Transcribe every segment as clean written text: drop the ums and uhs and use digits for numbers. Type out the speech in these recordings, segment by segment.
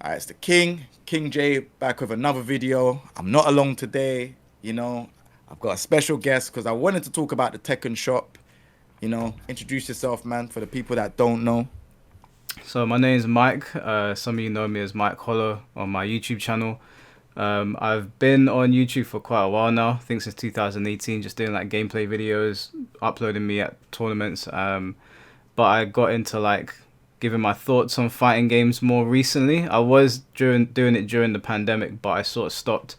It's the King J, back with another video. I'm not alone today. I've got a special guest because I wanted to talk about the Tekken Shop. Introduce yourself, man, for the people that don't know. So my name is Mike. Some of you know me as Mike Hollow on my YouTube channel. I've been on YouTube for quite a while now. I think since 2018, just doing like gameplay videos, uploading me at tournaments. But I got into like giving my thoughts on fighting games more recently. I was doing it during the pandemic, but I sort of stopped.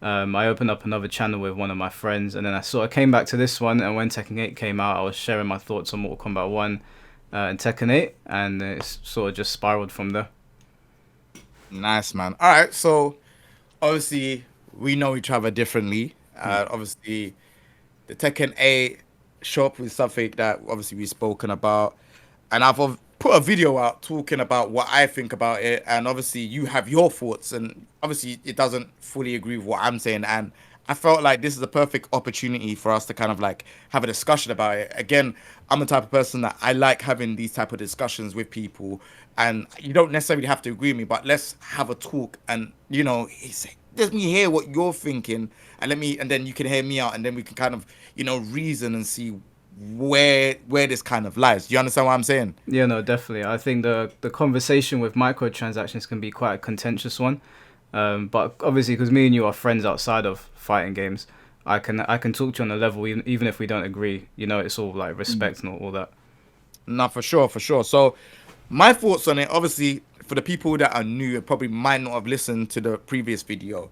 I opened up another channel with one of my friends, and then I sort of came back to this one. And when Tekken 8 came out, I was sharing my thoughts on Mortal Kombat 1 and Tekken 8, and it's sort of just spiraled from there. Nice, man. All right, so obviously we know each other differently. Mm. Obviously, the Tekken 8 shop is something that obviously we've spoken about, and I've put a video out talking about what I think about it, and obviously you have your thoughts, and obviously it doesn't fully agree with what I'm saying, and I felt like this is a perfect opportunity for us to kind of like have a discussion about it. Again, I'm the type of person that I like having these type of discussions with people, and you don't necessarily have to agree with me, but let's have a talk, and let me hear what you're thinking, and and then you can hear me out, and then we can kind of reason and see where this kind of lies. Do you understand what I'm saying? Yeah, no, definitely. I think the conversation with microtransactions can be quite a contentious one. But obviously, because me and you are friends outside of fighting games, I can talk to you on a level even if we don't agree. It's all like respect and all that. No, for sure, for sure. So, my thoughts on it, obviously, for the people that are new and probably might not have listened to the previous video,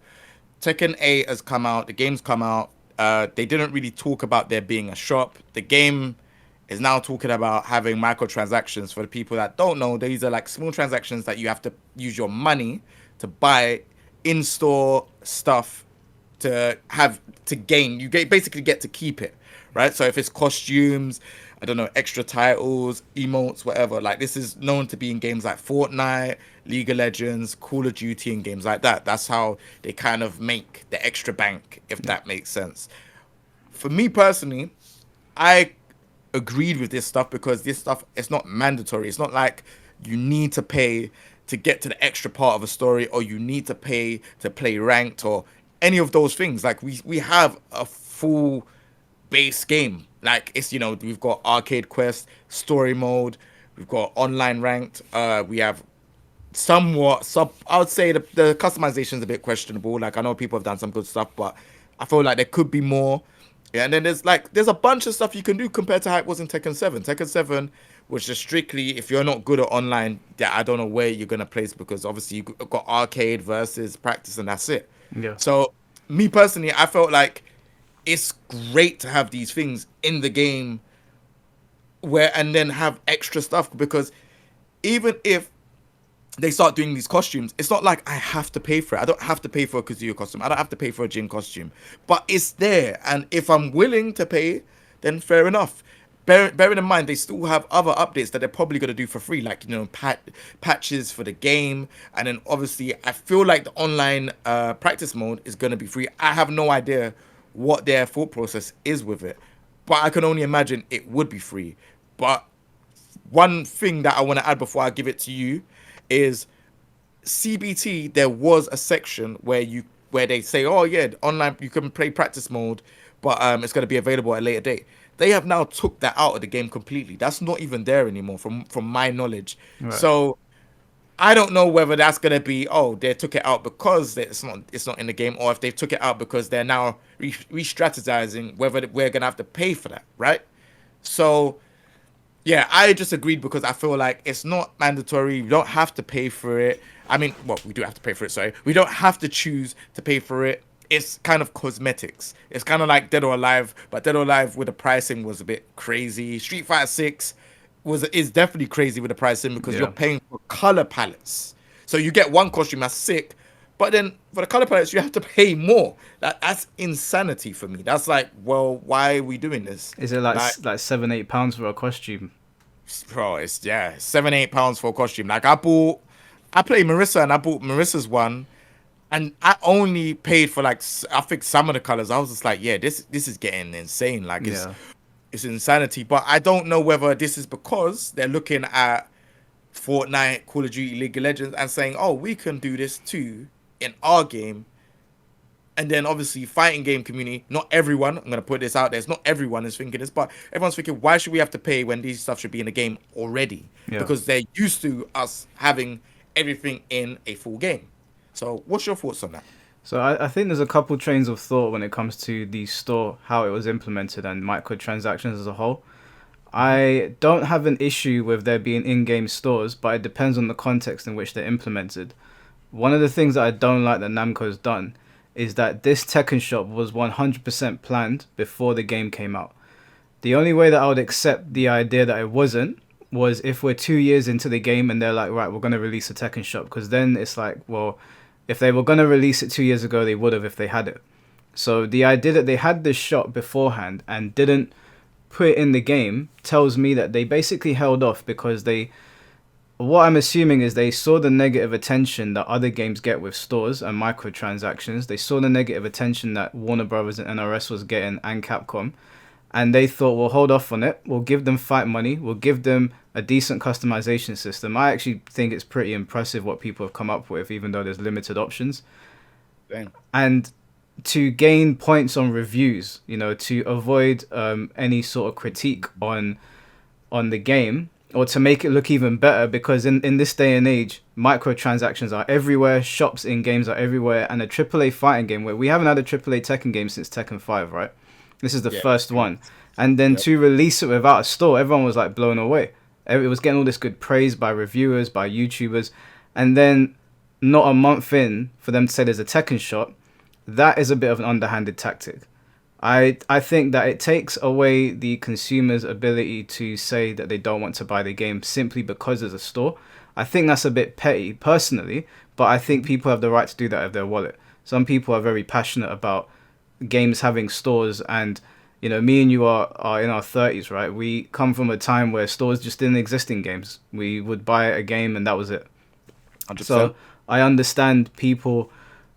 Tekken 8 has come out, the game's come out. They didn't really talk about there being a shop. The game is now talking about having microtransactions. For the people that don't know, these are like small transactions that you have to use your money to buy in-store stuff to have to gain. Basically get to keep it, right? So if it's costumes, I don't know, extra titles, emotes, whatever. Like this is known to be in games like Fortnite, League of Legends, Call of Duty, and games like that. That's how they kind of make the extra bank, if Yeah. that makes sense. For me personally, I agreed with this stuff because this stuff it's not mandatory. It's not like you need to pay to get to the extra part of a story, or you need to pay to play ranked, or any of those things. Like we have a full base game. Like it's we've got arcade quest, story mode, we've got online ranked. We have somewhat sub. I would say the customization is a bit questionable. Like I know people have done some good stuff, but I feel like there could be more. Yeah, and then there's a bunch of stuff you can do compared to how it was in Tekken 7. Tekken 7 was just strictly if you're not good at online, yeah, I don't know where you're gonna place because obviously you got arcade versus practice and that's it. Yeah. So me personally, I felt like it's great to have these things in the game where and then have extra stuff because even if they start doing these costumes, it's not like I have to pay for it. I don't have to pay for a Kazuya costume. I don't have to pay for a Jin costume. But it's there. And if I'm willing to pay, then fair enough. Bearing in mind, they still have other updates that they're probably going to do for free, like, patches for the game. And then obviously, I feel like the online practice mode is going to be free. I have no idea what their thought process is with it. But I can only imagine it would be free. But one thing that I want to add before I give it to you is CBT. There was a section where they say, oh yeah, online you can play practice mode, but it's going to be available at a later date. They have now took that out of the game completely. That's not even there anymore, from my knowledge. Right. So I don't know whether that's going to be they took it out because it's not in the game, or if they took it out because they're now re-strategizing whether we're going to have to pay for that, right? So yeah, I just agreed because I feel like it's not mandatory. We don't have to pay for it. I mean, well, we do have to pay for it, sorry. We don't have to choose to pay for it. It's kind of cosmetics. It's kind of like Dead or Alive, but Dead or Alive with the pricing was a bit crazy. Street Fighter 6 is definitely crazy with the pricing because you're Yeah. paying for color palettes. So you get one costume that's sick, but then for the color palettes you have to pay more. That's insanity for me. That's like, well, why are we doing this? Is it like Like, like £7-8 for a costume? bro, it's yeah, £7-8 for a costume. Like I played Marissa and I bought Marissa's one, and I only paid for like I think some of the colors. I was just like, yeah, this is getting insane. Like Yeah. it's insanity. But I don't know whether this is because they're looking at Fortnite, Call of Duty, League of Legends, and saying, "Oh, we can do this too in our game." And then obviously fighting game community, not everyone, I'm gonna put this out there, it's not everyone is thinking this, but everyone's thinking, why should we have to pay when these stuff should be in the game already? Yeah. Because they're used to us having everything in a full game. So what's your thoughts on that? So I think there's a couple trains of thought when it comes to the store, how it was implemented, and microtransactions as a whole. I don't have an issue with there being in-game stores, but it depends on the context in which they're implemented. One of the things that I don't like that Namco's done is that this Tekken Shop was 100% planned before the game came out. The only way that I would accept the idea that it wasn't was if we're 2 years into the game and they're like, right, we're going to release a Tekken Shop. Because then it's like, well, if they were going to release it 2 years ago, they would have if they had it. So the idea that they had this shop beforehand and didn't put it in the game tells me that they basically held off because what I'm assuming is they saw the negative attention that other games get with stores and microtransactions. They saw the negative attention that Warner Brothers and NRS was getting and Capcom. And they thought, we'll hold off on it. We'll give them fight money. We'll give them a decent customization system. I actually think it's pretty impressive what people have come up with, even though there's limited options. Damn. And to gain points on reviews, to avoid any sort of critique on the game, or to make it look even better, because in this day and age, microtransactions are everywhere, shops in games are everywhere, and a AAA fighting game, where we haven't had a AAA Tekken game since Tekken 5, right? This is the first one. And then to release it without a store, everyone was like blown away. It was getting all this good praise by reviewers, by YouTubers, and then not a month in for them to say there's a Tekken Shop, that is a bit of an underhanded tactic. I think that it takes away the consumer's ability to say that they don't want to buy the game simply because there's a store. I think that's a bit petty, personally, but I think people have the right to do that with their wallet. Some people are very passionate about games having stores, and me and you are in our 30s, right? We come from a time where stores just didn't exist in games. We would buy a game and that was it. 100%. So I understand people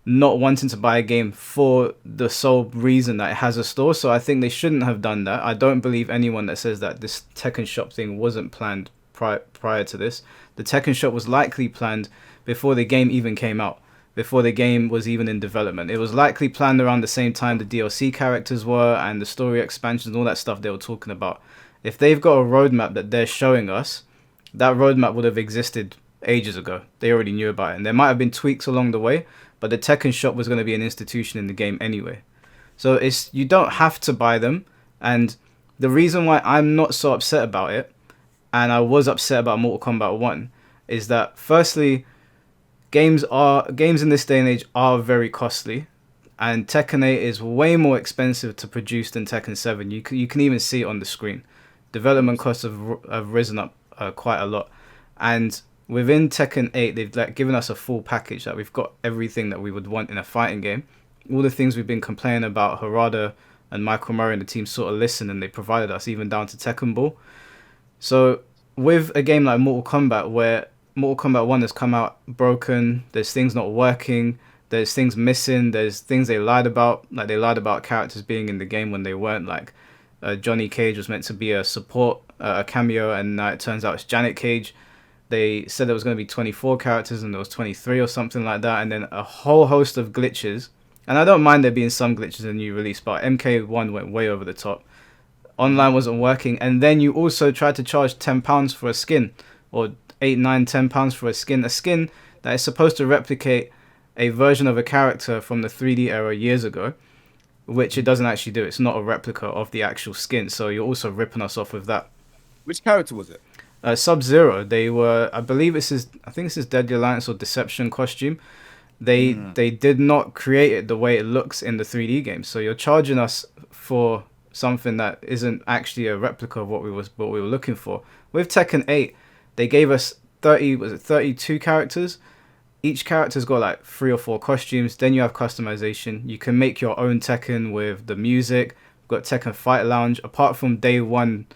not wanting to buy a game for the sole reason that it has a store. So I think they shouldn't have done that. I don't believe anyone that says that this Tekken Shop thing wasn't planned prior to this. The Tekken Shop was likely planned before the game even came out, before the game was even in development. It was likely planned around the same time the DLC characters were and the story expansions and all that stuff they were talking about. If they've got a roadmap that they're showing us, that roadmap would have existed ages ago. They already knew about it. And there might have been tweaks along the way, but the Tekken Shop was going to be an institution in the game anyway. So you don't have to buy them. And the reason why I'm not so upset about it, and I was upset about Mortal Kombat 1, is that firstly, games in this day and age are very costly, and Tekken 8 is way more expensive to produce than Tekken 7. You can even see it on the screen. Development costs have risen up quite a lot, and within Tekken 8 they've given us a full package that we've got everything that we would want in a fighting game. All the things we've been complaining about, Harada and Michael Murray and the team sort of listened, and they provided us even down to Tekken Ball. So with a game like Mortal Kombat, where Mortal Kombat 1 has come out broken, there's things not working, there's things missing, there's things they lied about, like they lied about characters being in the game when they weren't, like Johnny Cage was meant to be a support, a cameo, and now it turns out it's Janet Cage. They said there was going to be 24 characters and there was 23 or something like that, and then a whole host of glitches. And I don't mind there being some glitches in the new release, but MK1 went way over the top. Online wasn't working, and then you also tried to charge £10 for a skin, or 8, 9, £10 for a skin that is supposed to replicate a version of a character from the 3D era years ago, which it doesn't actually do. It's not a replica of the actual skin, so you're also ripping us off with that. Which character was it? Sub-Zero. They were, I believe this is Deadly Alliance or Deception costume. They did not create it the way it looks in the 3D game, so you're charging us for something that isn't actually a replica of what we were looking for. With Tekken 8, they gave us 32 characters. Each character's got like 3 or 4 costumes. Then you have customization. You can make your own Tekken with the music. We've got Tekken Fight Lounge. Apart from day one,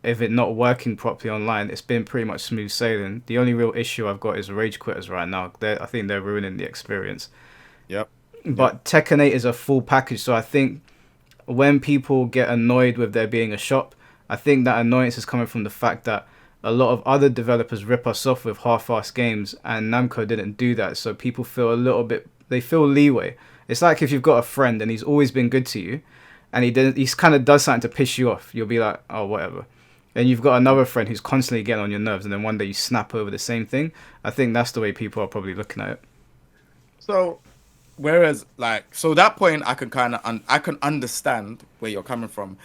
if it not working properly online, it's been pretty much smooth sailing. The only real issue I've got is rage quitters right now. I think they're ruining the experience. Yep. But Tekken 8 is a full package, so I think when people get annoyed with there being a shop, I think that annoyance is coming from the fact that a lot of other developers rip us off with half-assed games, and Namco didn't do that. So people feel a little bit, they feel leeway. It's like if you've got a friend and he's always been good to you, and he's kind of does something to piss you off, you'll be like, oh, whatever. And you've got another friend who's constantly getting on your nerves, and then one day you snap over the same thing. I think that's the way people are probably looking at it. So, whereas like so that point, I can kind of I can understand where you're coming from.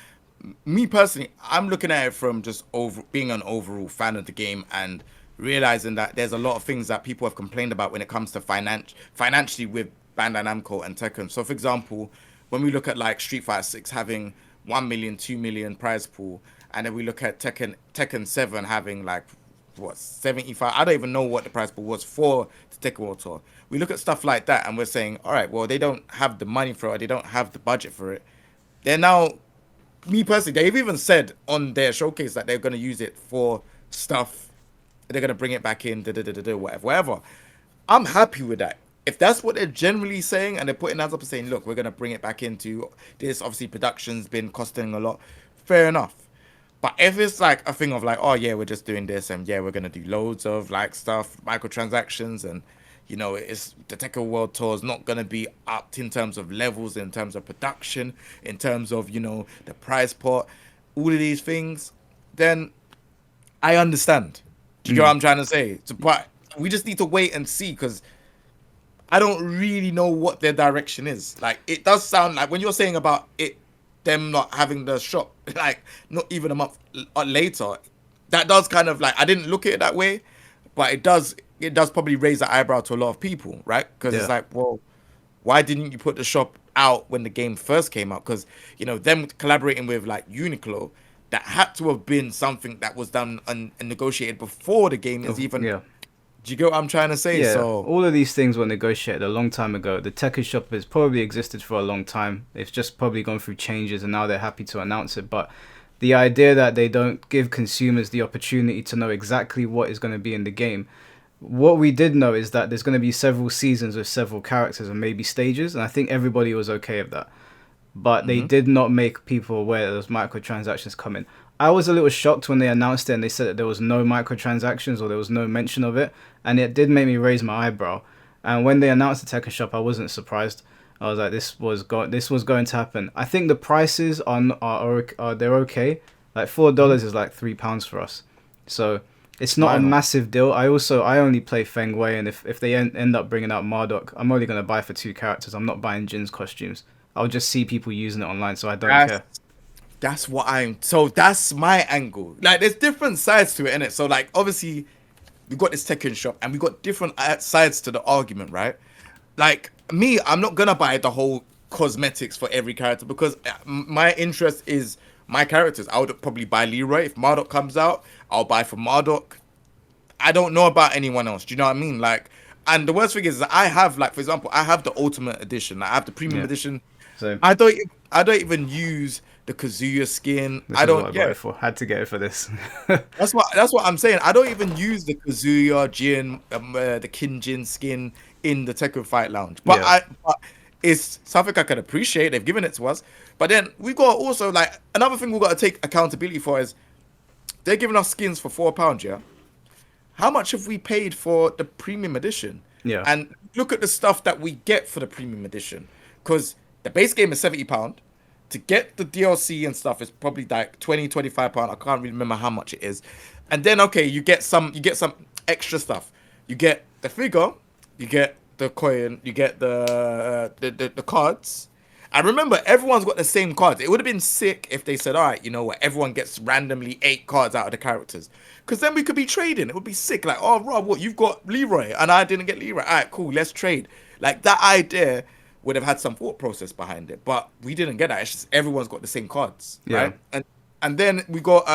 Me personally, I'm looking at it from just over being an overall fan of the game and realizing that there's a lot of things that people have complained about when it comes to financially with Bandai Namco and Tekken. So, for example, when we look at like Street Fighter 6 having 1 million, 2 million prize pool, and then we look at Tekken 7 having like what 75. I don't even know what the prize pool was for the Tekken World Tour. We look at stuff like that and we're saying, all right, well, they don't have the money for it, they don't have the budget for it. They're now, me personally, they've even said on their showcase that they're going to use it for stuff. They're going to bring it back in, whatever, whatever. I'm happy with that. If that's what they're generally saying, and they're putting hands up and saying, look, we're going to bring it back into this, obviously, production's been costing a lot, fair enough. But if it's like a thing of like, oh, yeah, we're just doing this, and yeah, we're going to do loads of like stuff, microtransactions, and it's the Tekken World Tour is not going to be upped in terms of levels, in terms of production, in terms of, the prize pot, all of these things, then I understand. Do you get what I'm trying to say? So, but we just need to wait and see because I don't really know what their direction is. Like, it does sound like when you're saying about it, them not having the shop, like, not even a month later, that does kind of like, I didn't look at it that way, but it does probably raise the eyebrow to a lot of people, right? Because it's Yeah. like, well, why didn't you put the shop out when the game first came out? Because, them collaborating with like Uniqlo, that had to have been something that was done and negotiated before the game is even. Yeah. Do you get what I'm trying to say? Yeah, So, all of these things were negotiated a long time ago. The Tekken Shop has probably existed for a long time. It's just probably gone through changes and now they're happy to announce it. But the idea that they don't give consumers the opportunity to know exactly what is going to be in the game. What we did know is that there's going to be several seasons with several characters and maybe stages, and I think everybody was okay with that. But they did not make people aware that those microtransactions coming. I was a little shocked when they announced it and they said that there was no microtransactions or there was no mention of it, and it did make me raise my eyebrow. And when they announced the Tekken Shop, I wasn't surprised. I was like, this was going to happen. I think the prices are they're okay. Like $4 is like £3 for us, so it's not a final. massive deal. I only play Feng Wei, and if they end up bringing out Marduk, I'm only gonna buy for two characters. I'm not buying Jin's costumes. I'll just see people using it online, so I don't That's care. that's what I'm. So that's my angle. Like, there's different sides to it, innit? So, like, obviously, we got this Tekken Shop, and we got different sides to the argument, right? Like me, I'm not gonna buy the whole cosmetics for every character because my interest is my characters. I would probably buy Leroy if Marduk comes out. I'll buy for Marduk. I don't know about anyone else. Do you know what I mean? Like, and the worst thing is that I have, like, for example, I have the Ultimate Edition. I have the Premium Yeah. Edition. So I don't even use the Kazuya skin. this I is what I don't. got Yeah, it for. Had to get it for this. that's what I'm saying. I don't even use the Kazuya Jin, the Kinjin skin in the Tekken Fight Lounge. But Yeah. but it's something I can appreciate. They've given it to us. But then we got also like another thing we got to take accountability for is they're giving us skins for £4. Yeah, how much have we paid for the premium edition? Yeah. And look at the stuff that we get for the premium edition. Because the base game is £70. To get the DLC and stuff is probably like £20, £25. I can't really remember how much it is. And then okay, you get some extra stuff. You get the figure, you get the coin, you get the cards. And remember, everyone's got the same cards. It would have been sick if they said, all right, you know what, everyone gets randomly 8 cards out of the characters. Because then we could be trading. It would be sick. Like, oh, Rob, what, you've got Leroy and I didn't get Leroy. All right, cool, let's trade. Like, that idea would have had some thought process behind it. But we didn't get that. It's just everyone's got the same cards, Yeah. right? And then we got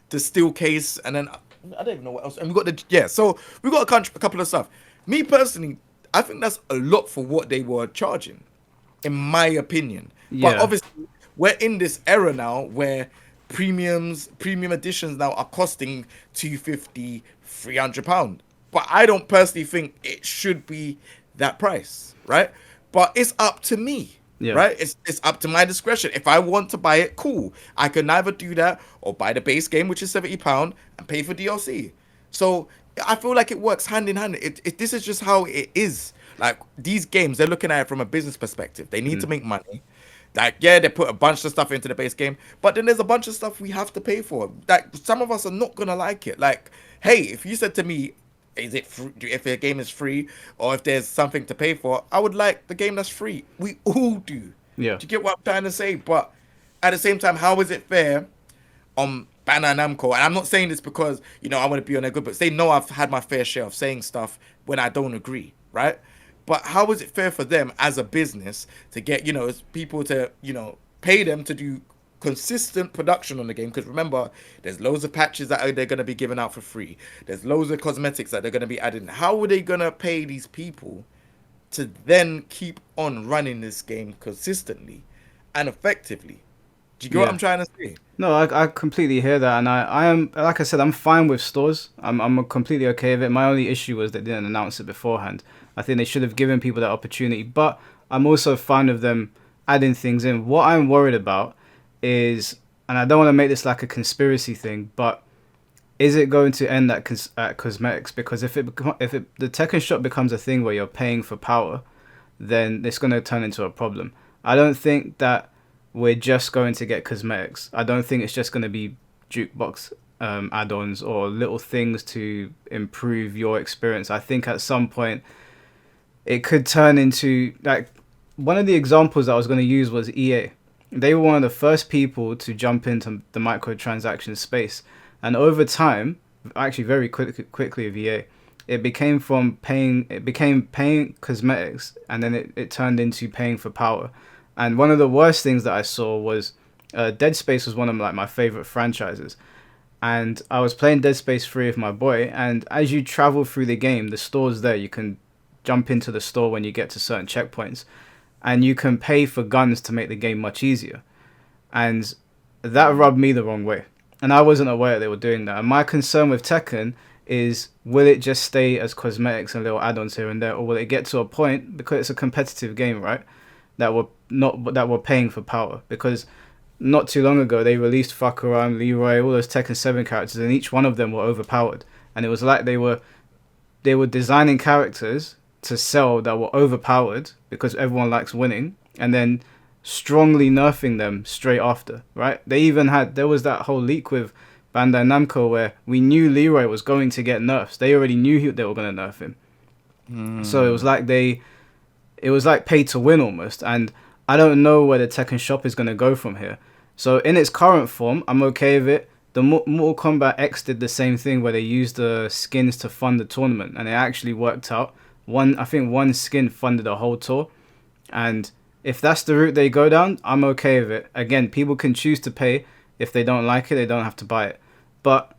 the steel case, and then I don't even know what else. And we got so we got a couple of stuff. Me personally, I think that's a lot for what they were charging, in my opinion. But Yeah. obviously, we're in this era now where premium editions now are costing 250, £300. But I don't personally think it should be that price, right? But it's up to me. Yeah. right? It's up to my discretion. If I want to buy it, cool. I can either do that or buy the base game, which is £70, and pay for DLC. So I feel like it works hand in hand. This is just how it is. Like these games, they're looking at it from a business perspective. They need to Mm. make money. Like, yeah, they put a bunch of stuff into the base game, but then there's a bunch of stuff we have to pay for. Like, some of us are not gonna like it. Like, hey, if you said to me, is it free, if a game is free or if there's something to pay for, I would like the game that's free. We all do. Do Yeah. you get what I'm trying to say? But at the same time, how is it fair on Bandai Namco? And I'm not saying this because I want to be on their good, but they know I've had my fair share of saying stuff when I don't agree, right? But how is it fair for them as a business to get people to pay them to do consistent production on the game? Because remember, there's loads of patches that they're going to be giving out for free. There's loads of cosmetics that they're going to be adding. How are they going to pay these people to then keep on running this game consistently and effectively? Do you get what Yeah. I'm trying to say? No, I completely hear that, and I am, like I said, I'm fine with stores. I'm completely okay with it. My only issue was they didn't announce it beforehand. I think they should have given people that opportunity, but I'm also fine with them adding things in. What I'm worried about is, and I don't want to make this like a conspiracy thing, but is it going to end at cosmetics? Because if the Tekken Shop becomes a thing where you're paying for power, then it's going to turn into a problem. I don't think that we're just going to get cosmetics. I don't think it's just going to be jukebox add-ons or little things to improve your experience. I think at some point it could turn into, like, one of the examples that I was going to use was EA. They were one of the first people to jump into the microtransaction space, and over time, actually very quickly with EA, it became paying cosmetics, and then it turned into paying for power. And one of the worst things that I saw was Dead Space was one of my favorite franchises. And I was playing Dead Space 3 with my boy, and as you travel through the game, the store's there. You can jump into the store when you get to certain checkpoints, and you can pay for guns to make the game much easier. And that rubbed me the wrong way. And I wasn't aware they were doing that. And my concern with Tekken is, will it just stay as cosmetics and little add-ons here and there, or will it get to a point, because it's a competitive game, right, that we're paying for power? Because not too long ago they released Fakaram, Leroy, all those Tekken 7 characters, and each one of them were overpowered. And it was like they were designing characters to sell that were overpowered because everyone likes winning, and then strongly nerfing them straight after, right? There was that whole leak with Bandai Namco where we knew Leroy was going to get nerfs. They already knew they were going to nerf him. So it was like pay to win almost, and I don't know where the Tekken Shop is going to go from here. So in its current form, I'm okay with it. The Mortal Kombat X did the same thing where they used the skins to fund the tournament, and it actually worked out. I think one skin funded a whole tour, and if that's the route they go down, I'm okay with it. Again, people can choose to pay. If they don't like it, they don't have to buy it. But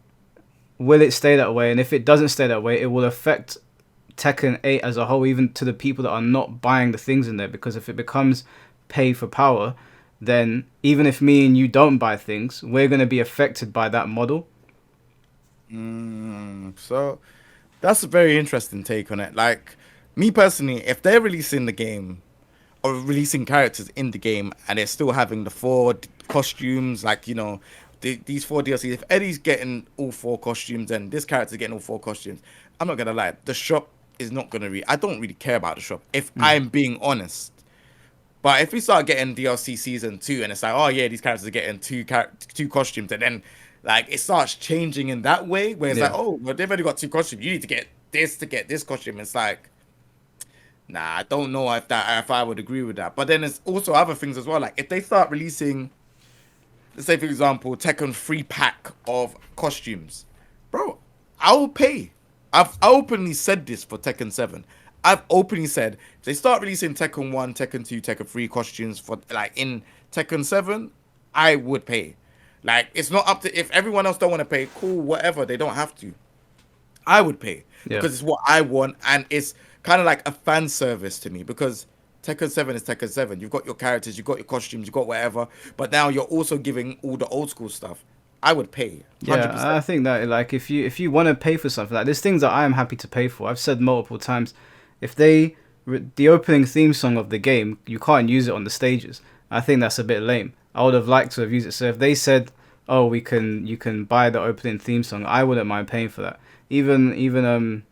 will it stay that way? And if it doesn't stay that way, it will affect Tekken 8 as a whole, even to the people that are not buying the things in there. Because if it becomes pay for power, then even if me and you don't buy things, we're going to be affected by that model. So that's a very interesting take on it. Like, me personally, if they're releasing the game or releasing characters in the game and they're still having the costumes, like, these four DLCs, if Eddie's getting all four costumes and this character's getting all four costumes, I'm not gonna lie, the shop is not gonna I don't really care about the shop, if I'm being honest. But if we start getting DLC season 2 and it's like, oh yeah, these characters are getting two costumes, and then like it starts changing in that way where it's like, Yeah. oh, well, they've only got two costumes, you need to get this costume. It's like, nah, I don't know if I would agree with that. But then there's also other things as well. Like if they start releasing, let's say for example, Tekken 3 pack of costumes, bro, I will pay. I've openly said this for Tekken 7. I've openly said if they start releasing Tekken 1, Tekken 2, Tekken 3 costumes for like in Tekken 7, I would pay. Like it's not up to, if everyone else don't want to pay, cool, whatever, they don't have to. I would pay Yeah. because it's what I want, and it's kind of like a fan service to me because Tekken 7 is Tekken 7. You've got your characters, you've got your costumes, you've got whatever, but now you're also giving all the old school stuff. I would pay, Yeah, 100%. I think that, like, if you want to pay for something, like, there's things that I am happy to pay for. I've said multiple times, if they the opening theme song of the game, you can't use it on the stages. I think that's a bit lame. I would have liked to have used it. So if they said, "Oh, you can buy the opening theme song," I wouldn't mind paying for that. Even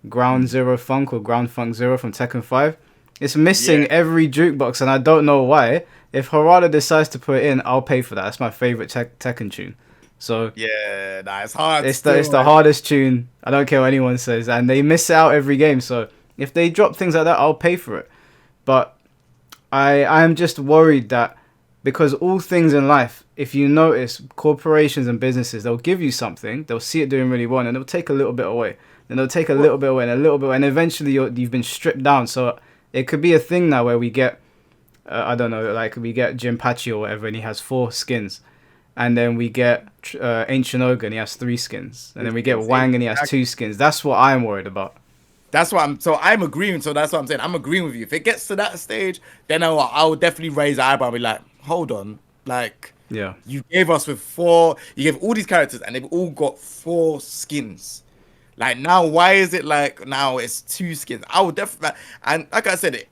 Ground Zero Funk or Ground Funk Zero from Tekken 5, it's missing Yeah. every jukebox, and I don't know why. If Harada decides to put it in, I'll pay for that. That's my favorite Tekken tune. So Yeah, nah, it's hard it's still, the man. hardest tune. I don't care what anyone says, and they miss it out every game. So if they drop things like that, I'll pay for it. But I'm just worried that because all things in life, if you notice, corporations and businesses, they'll give you something, they'll see it doing really well, and they'll take a little bit away. Then they'll take a Well, little bit away and a little bit away, and eventually you've been stripped down. So it could be a thing now where we get, I don't know, like we get Jinpachi or whatever, and he has 4 skins. And then we get Ancient Ogre, and he has 3 skins. And then we get Wang, and he has 2 skins. That's what I'm worried about. that's what I'm agreeing. So that's what I'm saying. I'm agreeing with you. If it gets to that stage, then I'll definitely raise an eyebrow and be like, hold on, like Yeah. you gave us with four, you gave all these characters and they've all got 4 skins. Like now, why is it like now it's 2 skins? I would definitely, and like I said, it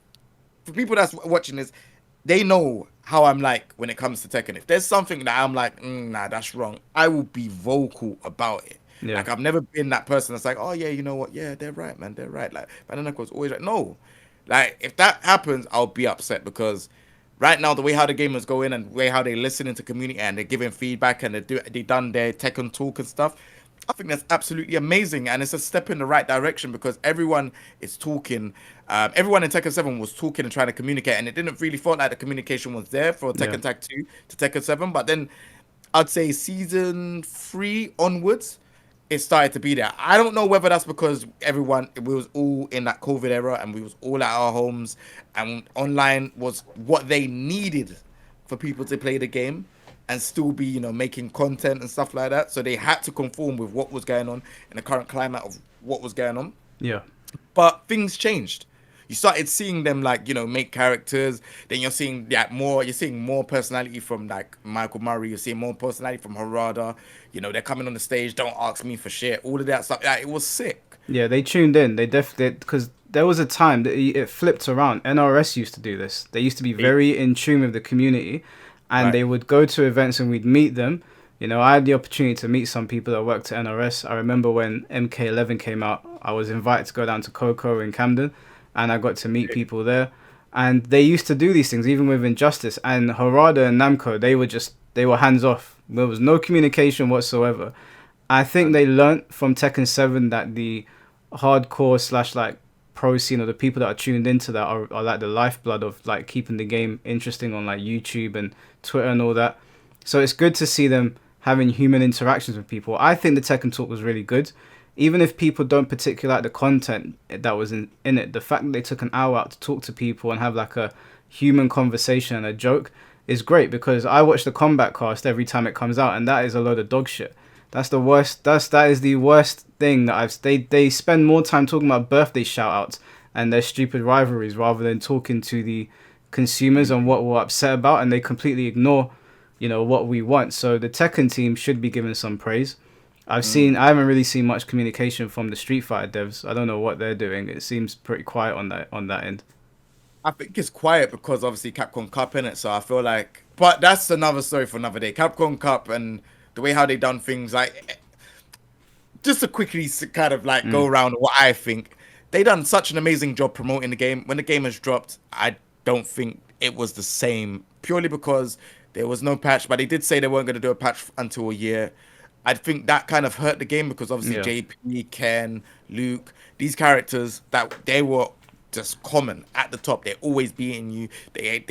for people that's watching this, they know how I'm like when it comes to Tekken. If there's something that I'm like, nah, that's wrong, I will be vocal about it. Yeah. Like I've never been that person that's like, oh yeah, you know what? Yeah, they're right, man. They're right. Like Banana's always right. No, like if that happens, I'll be upset because right now the way how the gamers go in and the way how they listen into community and they're giving feedback and they done their Tekken talk and stuff. I think that's absolutely amazing, and it's a step in the right direction because everyone is talking. Everyone in Tekken 7 was talking and trying to communicate, and it didn't really feel like the communication was there for Yeah. Tekken Tag 2 to Tekken 7. But then I'd say season 3 onwards, it started to be there. I don't know whether that's because everyone we was all in that COVID era and we was all at our homes and online was what they needed for people to play the game and still be, making content and stuff like that. So they had to conform with what was going on in the current climate of what was going on. Yeah. But things changed. You started seeing them like, make characters. Then you're seeing more. You're seeing more personality from like Michael Murray. You're seeing more personality from Harada. They're coming on the stage. Don't ask me for shit. All of that stuff. Like, it was sick. Yeah, they tuned in. They definitely, because there was a time that it flipped around. NRS used to do this. They used to be very in tune with the community, and Right. they would go to events and we'd meet them. I had the opportunity to meet some people that worked at NRS. I remember when MK11 came out, I was invited to go down to Coco in Camden, and I got to meet people there. And they used to do these things, even with Injustice. And Harada and Namco, they were hands off. There was no communication whatsoever. I think they learnt from Tekken 7 that the hardcore slash like pro scene or the people that are tuned into that are like the lifeblood of like keeping the game interesting on like YouTube and Twitter and all that. So it's good to see them having human interactions with people. I think the Tekken talk was really good. Even if people don't particularly like the content that was in it, the fact that they took an hour out to talk to people and have like a human conversation and a joke is great because I watch the Kombat cast every time it comes out and that is a load of dog shit. That's the worst. That is the worst thing that They spend more time talking about birthday shout outs and their stupid rivalries rather than talking to the consumers on what we're upset about, and they completely ignore, what we want. So the Tekken team should be given some praise. I haven't really seen much communication from the Street Fighter devs. I don't know what they're doing. It seems pretty quiet on that end. I think it's quiet because obviously Capcom Cup in it, so I feel like. But that's another story for another day. Capcom Cup and the way how they done things, like just to quickly kind of like go around what I think they done such an amazing job promoting the game. When the game has dropped, I don't think it was the same purely because there was no patch. But they did say they weren't going to do a patch until a year. I think that kind of hurt the game because obviously Yeah. JP, Ken, Luke, these characters that they were just common at the top. They're always beating you. They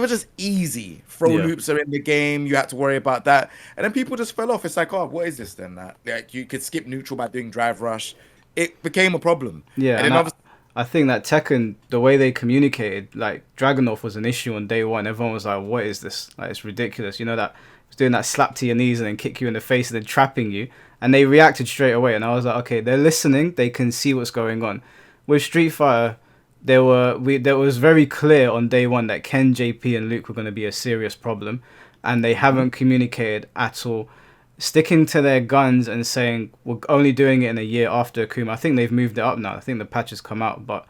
were just easy. Throw Yeah. loops are in the game. You had to worry about that, and then people just fell off. It's like, oh, what is this then? That like you could skip neutral by doing drive rush. It became a problem. Yeah, And and then obviously, I think that Tekken, the way they communicated, like Dragunov was an issue on day one. Everyone was like, "What is this? Like, it's ridiculous." That was doing that slap to your knees and then kick you in the face and then trapping you, and they reacted straight away. And I was like, "Okay, they're listening. They can see what's going on." With Street Fighter, there was very clear on day one that Ken, JP, and Luke were going to be a serious problem, and they haven't communicated at all. sticking to their guns and saying we're only doing it in a year after Akuma. I think they've moved it up now. I think the patch has come out, but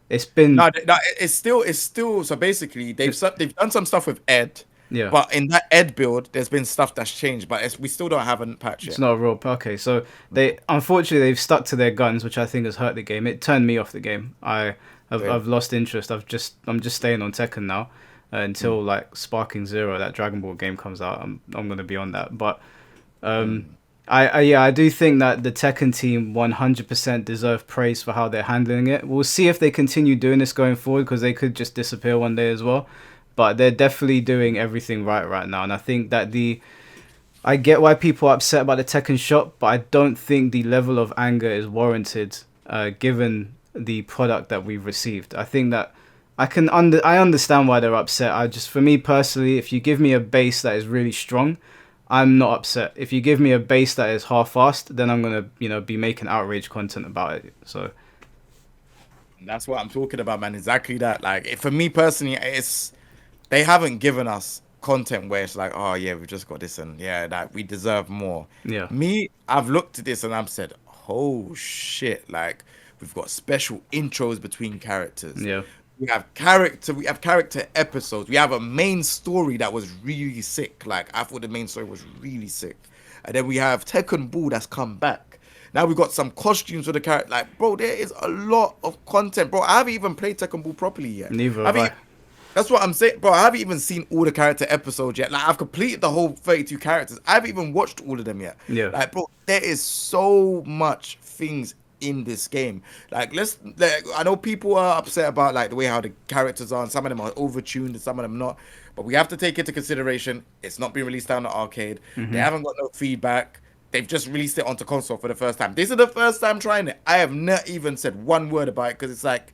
it's been No, no, it's still. So basically, they've done some stuff with Ed, yeah. but in that Ed build, there's been stuff that's changed, but we still don't have a patch It's yet. not a real okay. So they unfortunately they've stuck to their guns, which I think has hurt the game. It turned me off the game. I've Same. lost interest. I'm just staying on Tekken now Mm, until like Sparking Zero, that Dragon Ball game comes out. I'm gonna be on that. But um, mm. I yeah I do think that the Tekken team 100% deserve praise for how they're handling it. We'll see if they continue doing this going forward because they could just disappear one day as well. But they're definitely doing everything right now, and I think that the I get why people are upset about the Tekken Shop, but I don't think the level of anger is warranted, given the product that we've received. I think that I understand why they're upset. I just, for me personally, if you give me a base that is really strong, I'm not upset. If you give me a base that is half-assed, then I'm gonna, be making outrage content about it. So That's what I'm talking about, man. Exactly that. Like, for me personally, it's they haven't given us content where it's like, oh yeah, we've just got this, and yeah, that we deserve more. yeah, Me, I've looked at this and I've said, oh shit, like we've got special intros between characters. yeah, We have character episodes. We have a main story that was really sick. Like I thought the main story was really sick. And then we have Tekken Ball that's come back. Now we got some costumes for the character. Like, bro, there is a lot of content, bro. I haven't even played Tekken Ball properly yet. neither I have haven't. I. That's what I'm saying, bro. I haven't even seen all the character episodes yet. Like, I've completed the whole 32 characters. I haven't even watched all of them yet. Yeah, Like, bro, there is so much things in this game. I know people are upset about like the way how the characters are, and some of them are overtuned, and some of them not. But we have to take into consideration it's not been released down the arcade. They hmm, haven't got no feedback. They've just released it onto console for the first time. This is the first time trying it. I have not even said one word about it because it's like,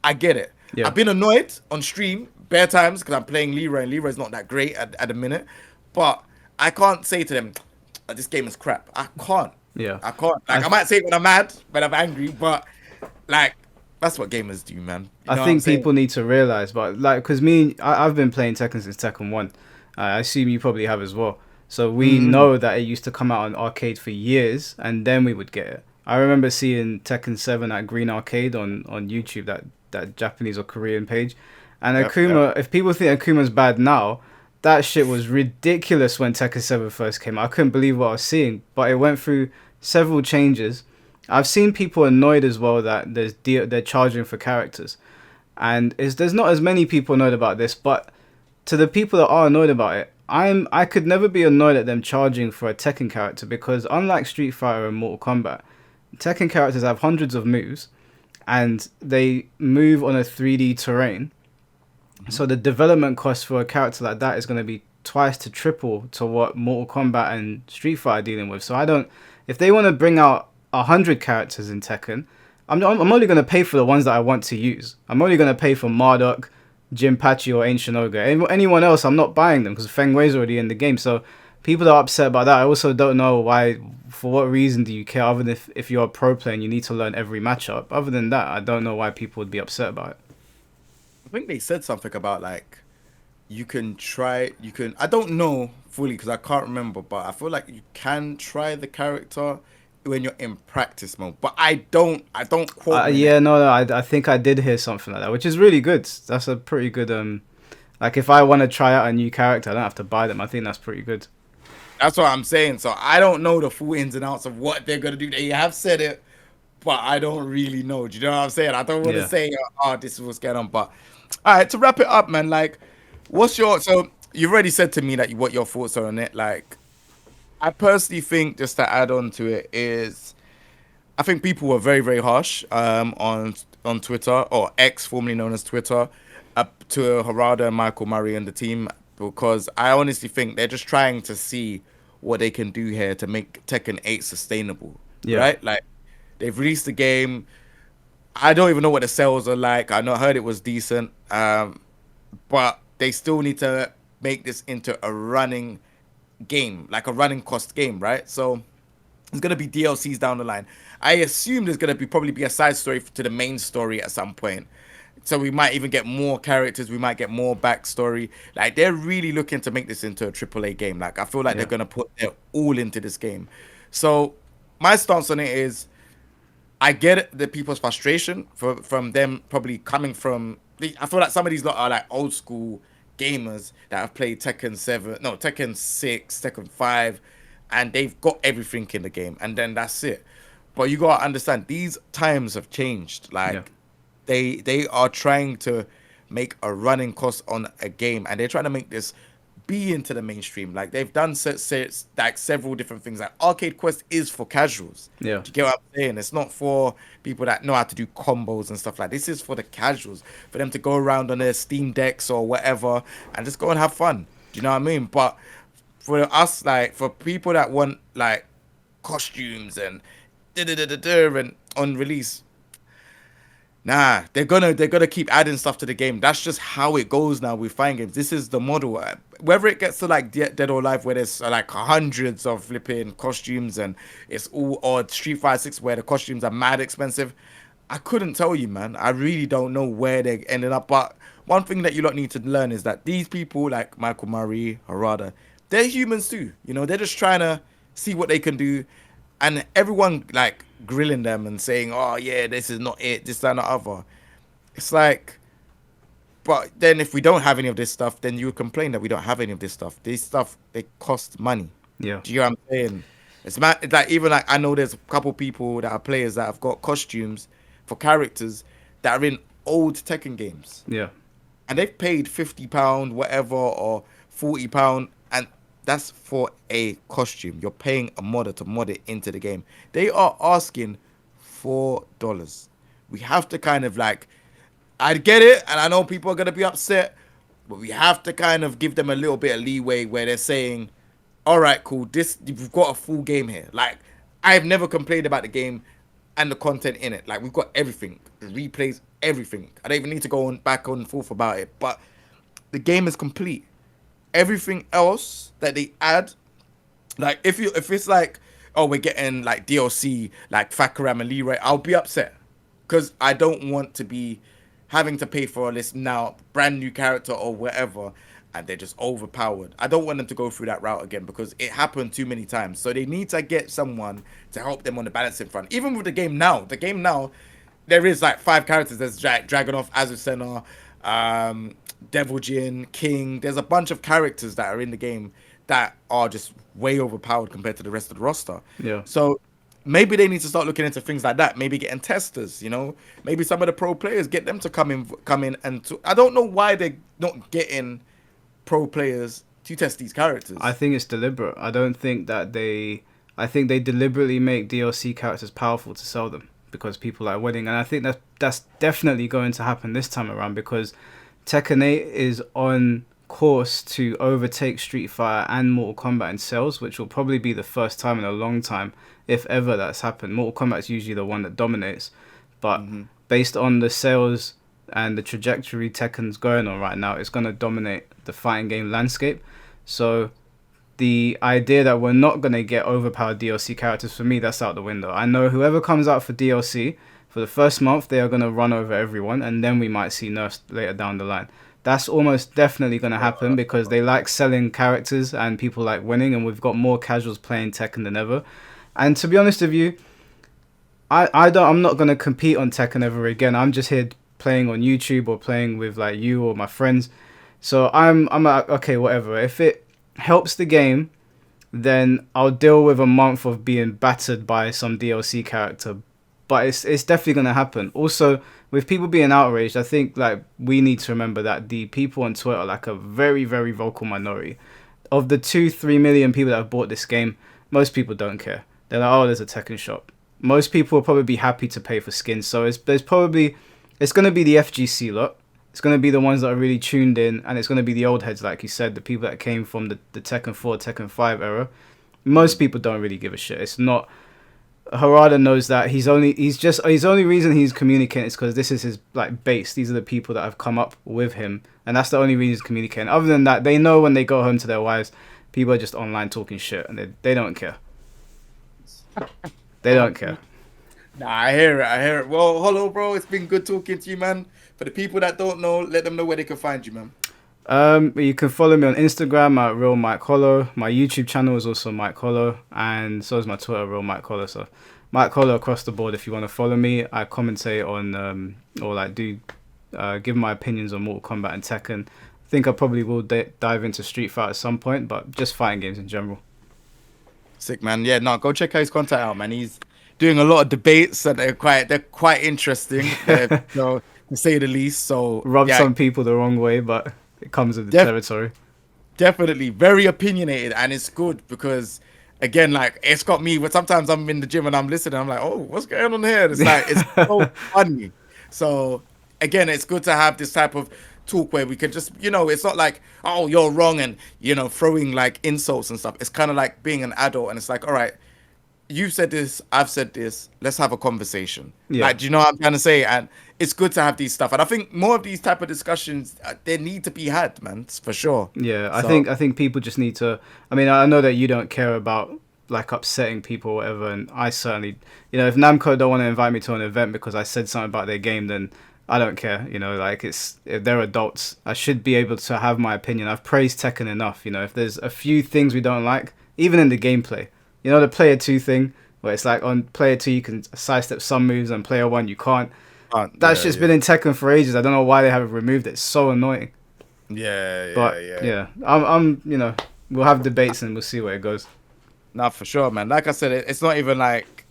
I get it. yeah, I've been annoyed on stream bare times because I'm playing Leroy and Leroy's not that great at the minute. But I can't say to them, this game is crap. I can't. yeah. I can't. I Like, I might say it when I'm mad, when I'm angry, but like, that's what gamers do, man. You I know what I'm think saying? people need to realize, but like, because I've been playing Tekken since Tekken 1. I assume you probably have as well. So we Mm-hmm. know that it used to come out on arcade for years, and then we would get it. I remember seeing Tekken 7 at Green Arcade on YouTube, that Japanese or Korean page. And Yep, yep. Akuma, if people think Akuma's bad now, that shit was ridiculous when Tekken 7 first came out. I couldn't believe what I was seeing, but it went through several changes. I've seen people annoyed as well that they're charging for characters, and there's not as many people annoyed about this, but to the people that are annoyed about it, I could never be annoyed at them charging for a Tekken character because unlike Street Fighter and Mortal Kombat, Tekken characters have hundreds of moves, and they move on a 3D terrain. So the development cost for a character like that is going to be twice to triple to what Mortal Kombat and Street Fighter are dealing with. So I don't. If they want to bring out 100 characters in Tekken, I'm only going to pay for the ones that I want to use. I'm only going to pay for Marduk, Jinpachi, or Ancient Ogre. Anyone else, I'm not buying them because Feng Wei's already in the game. So people are upset about that. I also don't know why. For what reason do you care? Other than if you're a pro player and you need to learn every matchup. Other than that, I don't know why people would be upset about it. I think they said something about like you can I don't know fully because I can't remember, but I feel like you can try the character when you're in practice mode. But I don't quote me on Yeah, it. no, I think I did hear something like that, which is really good. That's a pretty good like if I want to try out a new character, I don't have to buy them. I think that's pretty good. That's what I'm saying. So I don't know the full ins and outs of what they're gonna do. They have said it, but I don't really know. Do you know what I'm saying? I don't want to Yeah. say, oh, this is what's going on. But all right, to wrap it up, man. Like, what's your so you've already said to me that what your thoughts are on it. Like, I personally think just to add on to it is I think people were very, very harsh on Twitter or X, formerly known as Twitter, up to Harada and Michael Murray and the team because I honestly think they're just trying to see what they can do here to make Tekken 8 sustainable, Yeah. right? Like they've released the game. I don't even know what the sales are like. I know I heard it was decent, but they still need to make this into a running game, like a running cost game, right? So there's gonna be DLCs down the line. I assume there's gonna be probably be a side story to the main story at some point. So we might even get more characters. We might get more backstory. Like they're really looking to make this into a AAA game. Like I feel like they're Yeah. gonna put their all into this game. So my stance on it is, I get the people's frustration from them probably coming from. I feel like some of these lot are like old school gamers that have played Tekken 7, no Tekken 6, Tekken 5, and they've got everything in the game, and then that's it. But you gotta understand these times have changed. Yeah. Like they are trying to make a running cost on a game, and they're trying to make this be into the mainstream. Like they've done like several different things. Like Arcade Quest is for casuals. Yeah. Do you get what I'm saying? It's not for people that know how to do combos and stuff like this. Is for the casuals, for them to go around on their Steam decks or whatever and just go and have fun. Do you know what I mean? But for us, like for people that want like costumes and and on release, nah, they're gonna keep adding stuff to the game. That's just how it goes now with fighting games. This is the model. Whether it gets to like Dead or Alive, where there's like hundreds of flipping costumes, and it's all, or Street Fighter 6 where the costumes are mad expensive, I couldn't tell you, man. I really don't know where they ended up. But one thing that you lot need to learn is that these people like Michael Murray, Harada, they're humans too. You know, they're just trying to see what they can do, and everyone like grilling them and saying, "Oh yeah, this is not it, this that, and the other." It's like, but then if we don't have any of this stuff, then you would complain that we don't have any of this stuff. This stuff, it costs money. Yeah. Do you know what I'm saying? It's like, even like I know there's a couple people that are players that have got costumes for characters that are in old Tekken games, Yeah. and they've paid £50 whatever or £40, and that's for a costume. You're paying a modder to mod it into the game. They are asking $4. We have to kind of like, I get it, and I know people are gonna be upset, but we have to kind of give them a little bit of leeway where they're saying, all right, cool, this, you've got a full game here. Like I've never complained about the game and the content in it. Like we've got everything, the replays, everything. I don't even need to go on back and forth about it. But the game is complete. Everything else that they add, like if it's like, oh, we're getting like DLC like Fakaram and Leroy, I'll be upset because I don't want to be having to pay for this now brand new character or whatever, and they're just overpowered. I don't want them to go through that route again because it happened too many times. So they need to get someone to help them on the balancing front. Even with the game now, there is like 5 characters. There's Dragonoff, Azucena, Devil Jin, King. There's a bunch of characters that are in the game that are just way overpowered compared to the rest of the roster. Yeah. So maybe they need to start looking into things like that. Maybe getting testers, you know. Maybe some of the pro players, get them to come in and I don't know why they're not getting pro players to test these characters. I think it's deliberate. I don't think that they. I think they deliberately make DLC characters powerful to sell them because people like winning, and I think that's definitely going to happen this time around because Tekken 8 is on course to overtake Street Fighter and Mortal Kombat in sales, which will probably be the first time in a long time, if ever, that's happened. Mortal Kombat is usually the one that dominates, but based on the sales and the trajectory Tekken's going on right now, it's going to dominate the fighting game landscape. So the idea that we're not going to get overpowered DLC characters, for me, that's out the window. I know whoever comes out for DLC, for the first month, they are going to run over everyone, and then we might see nerfs later down the line. That's almost definitely going to happen because they like selling characters and people like winning, and we've got more casuals playing Tekken than ever. And to be honest with you, I'm not going to compete on Tekken ever again. I'm just here playing on YouTube or playing with like you or my friends. So I'm like, okay, whatever. If it helps the game, then I'll deal with a month of being battered by some DLC character. But it's definitely going to happen. Also, with people being outraged, I think like we need to remember that the people on Twitter are like a very, very vocal minority. Of the 2-3 million people that have bought this game, most people don't care. They're like, oh, there's a Tekken shop. Most people will probably be happy to pay for skins. So it's going to be the FGC lot. It's going to be the ones that are really tuned in, and it's going to be the old heads, like you said, the people that came from the Tekken 4, Tekken 5 era. Most people don't really give a shit. It's not. Harada knows that his only reason he's communicating is because this is his like base. These are the people that have come up with him, and that's the only reason he's communicating. Other than that, they know when they go home to their wives, people are just online talking shit, and they don't care. They don't care. Nah, I hear it. I hear it. Well, hello, bro. It's been good talking to you, man. For the people that don't know, let them know where they can find you, man. You can follow me on Instagram at Real Mike Hollow. My YouTube channel is also Mike Hollow, and so is my Twitter, Real Mike Hollow. So, Mike Hollow across the board. If you want to follow me, I commentate on or like do give my opinions on Mortal Kombat and Tekken. I think I probably will dive into Street Fighter at some point, but just fighting games in general. Sick, man. Yeah, no, go check out his content out, man. He's doing a lot of debates and they're quite interesting. To say the least. So Rub yeah, some people the wrong way, but it comes with the def- territory. definitely very opinionated, and it's good because again, like it's got me. But sometimes I'm in the gym and I'm listening. I'm like, oh, what's going on here? It's like it's so funny. So again, it's good to have this type of talk where we can just, it's not like, oh, you're wrong, and throwing like insults and stuff. It's kind of like being an adult, and it's like, all right, you've said this, I've said this. Let's have a conversation. Yeah. Like, do you know what I'm trying to say? And it's good to have these stuff. And I think more of these type of discussions, they need to be had, man, for sure. Yeah, So, I think people just need to. I mean, I know that you don't care about like upsetting people or whatever, and I certainly, if Namco don't want to invite me to an event because I said something about their game, then I don't care. Like if they're adults, I should be able to have my opinion. I've praised Tekken enough. If there's a few things we don't like, even in the gameplay, the player two thing where it's like on player two you can sidestep some moves, and player one you can't. That's yeah, just yeah. been in Tekken for ages. I don't know why they haven't removed it. It's so annoying. Yeah, yeah, But yeah. yeah, we'll have debates and we'll see where it goes. Nah, for sure, man. Like I said, it's not even like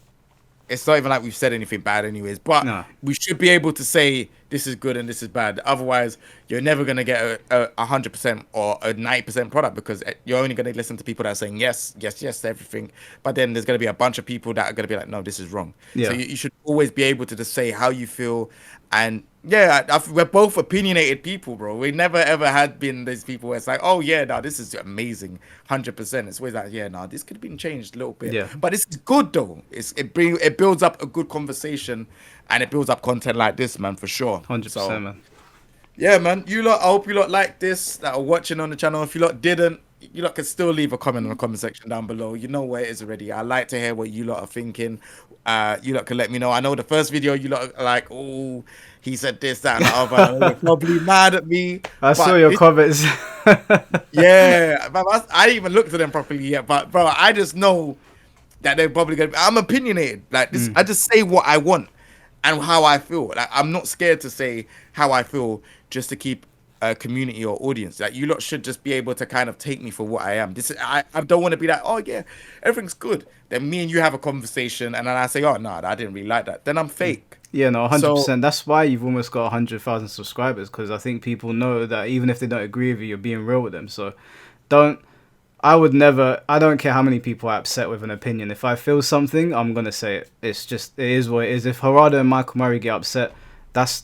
we've said anything bad anyways, but No, we should be able to say this is good and this is bad. Otherwise, you're never going to get a 100% or a 90% product because you're only going to listen to people that are saying yes, yes, yes to everything. But then there's going to be a bunch of people that are going to be like, no, this is wrong. So yeah, you should always be able to just say how you feel. And yeah, we're both opinionated people, bro. We never ever had been these people where it's like, oh yeah, no, this is amazing, 100%. It's always like, yeah, no, this could have been changed a little bit, yeah, but this is good though. It builds up a good conversation, and it builds up content like this, man, for sure. 100%, So man. yeah, man. You lot, I hope you lot like this that are watching on the channel. If you lot didn't, you lot can still leave a comment in the comment section down below. You know where it is already. I like to hear what you lot are thinking. You lot can let me know. I know the first video you lot are like, oh, he said this, that, and the other. You're probably mad at me, I saw but your comments. yeah, but I didn't even look to them properly yet. But bro, I just know that they're probably gonna. I'm opinionated. Like this, I just say what I want and how I feel. Like I'm not scared to say how I feel just to keep a community or audience. Like you lot should just be able to kind of take me for what I am. I don't want to be like, oh yeah, everything's good. Then me and you have a conversation, and then I say, oh no, I didn't really like that. Then I'm fake. Yeah, no, So 100%. That's why you've almost got 100,000 subscribers, because I think people know that even if they don't agree with you, you're being real with them. So don't. I would never. I don't care how many people are upset with an opinion. If I feel something, I'm gonna say it. It's just it is what it is. If Harada and Michael Murray get upset,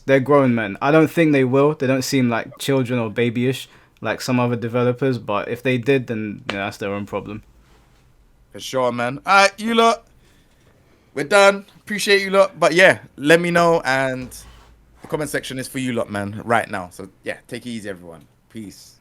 they're grown men. I don't think they will. They don't seem like children or babyish like some other developers. But if they did, then that's their own problem. for sure, man. All right, you lot. We're done. Appreciate you lot. But yeah, let me know. And the comment section is for you lot, man, right now. So yeah, take it easy, everyone. Peace.